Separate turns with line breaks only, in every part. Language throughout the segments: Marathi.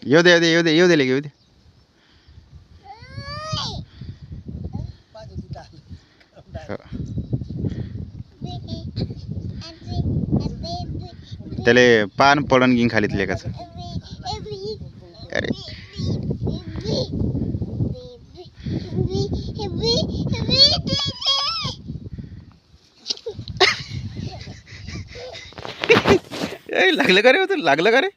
येऊ दे येऊ दे येऊ दे येऊ दे लगे येऊ दे. त्याला पान पडून घेऊन खालीत लेकाच. अरे लागलं का रे? लागलं का रे?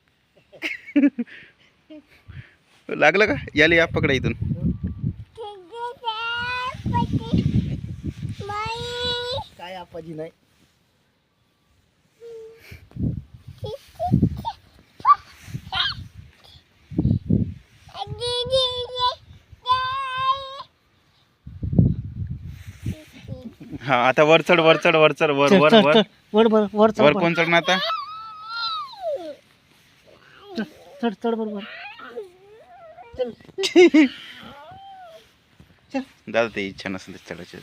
लागलं का? याला या पकडा इथून.
काय आपाजी नाही.
हा आता वर चढ वर चढ वर चढ वर वर वर
वर वर वर
वर कोण चढणार आता?
चढ चढ बरोबर.
दादा ते इच्छा नसेल चढायची.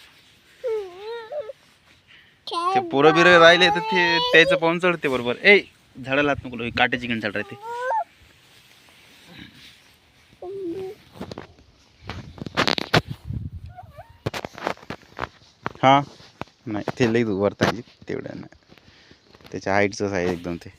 ते पोरं बिरं राहिले तर ते त्याचं पाहून चढते बरोबर. ए झाडाला हात नको, काट्याची घेऊन चढ राहते. हा नाही ते लई वरता तेवढ्या नाही, त्याच्या हाईटच आहे एकदम ते.